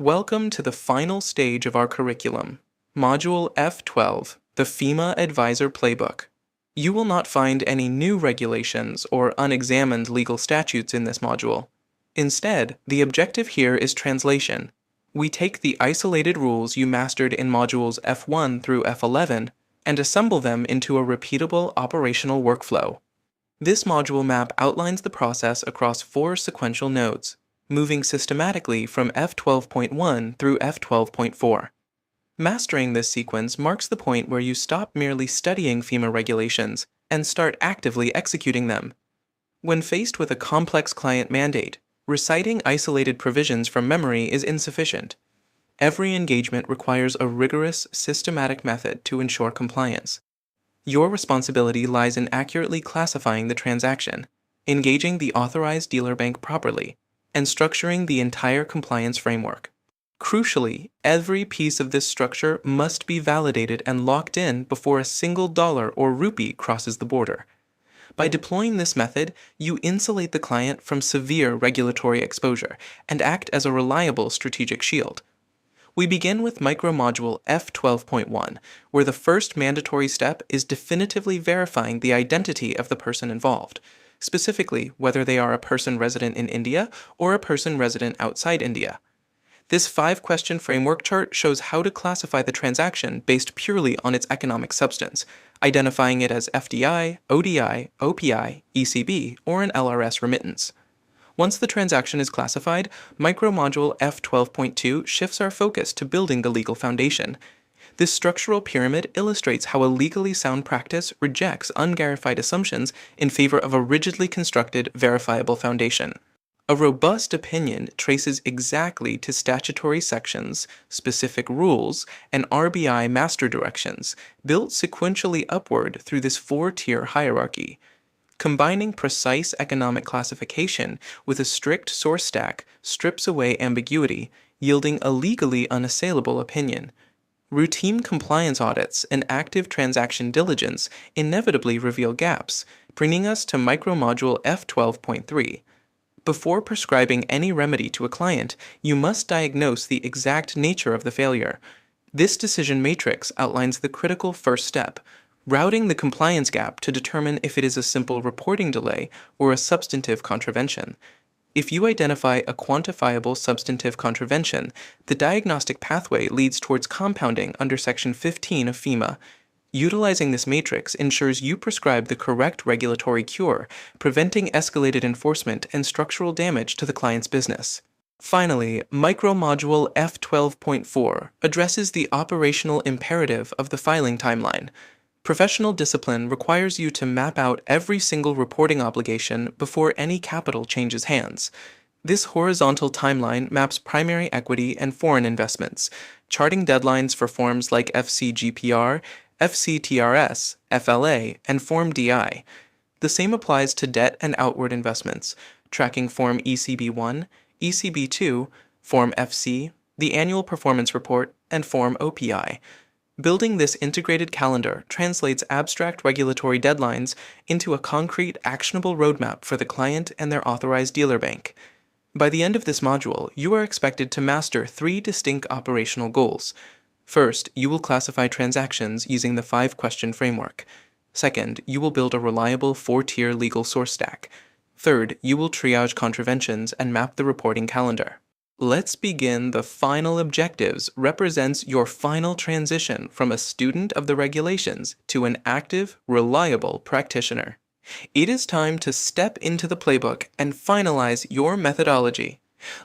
Welcome to the final stage of our curriculum, Module F12, the FEMA Advisor Playbook. You will not find any new regulations or unexamined legal statutes in this module. Instead, the objective here is translation. We take the isolated rules you mastered in modules F1 through F11 and assemble them into a repeatable operational workflow. This module map outlines the process across 4 sequential nodes, moving systematically from F12.1 through F12.4. Mastering this sequence marks the point where you stop merely studying FEMA regulations and start actively executing them. When faced with a complex client mandate, reciting isolated provisions from memory is insufficient. Every engagement requires a rigorous, systematic method to ensure compliance. Your responsibility lies in accurately classifying the transaction, engaging the authorized dealer bank properly, and structuring the entire compliance framework. Crucially, every piece of this structure must be validated and locked in before a single dollar or rupee crosses the border. By deploying this method, you insulate the client from severe regulatory exposure and act as a reliable strategic shield. We begin with micromodule F12.1, where the first mandatory step is definitively verifying the identity of the person involved, specifically whether they are a person resident in India or a person resident outside India. This 5-question framework chart shows how to classify the transaction based purely on its economic substance, identifying it as FDI, ODI, OPI, ECB, or an LRS remittance. Once the transaction is classified, micromodule F12.2 shifts our focus to building the legal foundation. This structural pyramid illustrates how a legally sound practice rejects unverified assumptions in favor of a rigidly constructed, verifiable foundation. A robust opinion traces exactly to statutory sections, specific rules, and RBI master directions, built sequentially upward through this 4-tier hierarchy. Combining precise economic classification with a strict source stack strips away ambiguity, yielding a legally unassailable opinion. Routine compliance audits and active transaction diligence inevitably reveal gaps, bringing us to micromodule F12.3. Before prescribing any remedy to a client, you must diagnose the exact nature of the failure. This decision matrix outlines the critical first step, routing the compliance gap to determine if it is a simple reporting delay or a substantive contravention. If you identify a quantifiable substantive contravention, the diagnostic pathway leads towards compounding under Section 15 of FEMA. Utilizing this matrix ensures you prescribe the correct regulatory cure, preventing escalated enforcement and structural damage to the client's business. Finally, micromodule F12.4 addresses the operational imperative of the filing timeline. Professional discipline requires you to map out every single reporting obligation before any capital changes hands. This horizontal timeline maps primary equity and foreign investments, charting deadlines for forms like FCGPR, FCTRS, FLA, and Form DI. The same applies to debt and outward investments, tracking Form ECB1, ECB2, Form FC, the Annual Performance Report, and Form OPI. Building this integrated calendar translates abstract regulatory deadlines into a concrete, actionable roadmap for the client and their authorized dealer bank. By the end of this module, you are expected to master 3 distinct operational goals. First, you will classify transactions using the 5-question framework. Second, you will build a reliable 4-tier legal source stack. Third, you will triage contraventions and map the reporting calendar. Let's begin. The final objectives represents your final transition from a student of the regulations to an active, reliable practitioner. It is time to step into the playbook and finalize your methodology.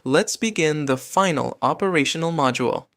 Let's begin the final operational module.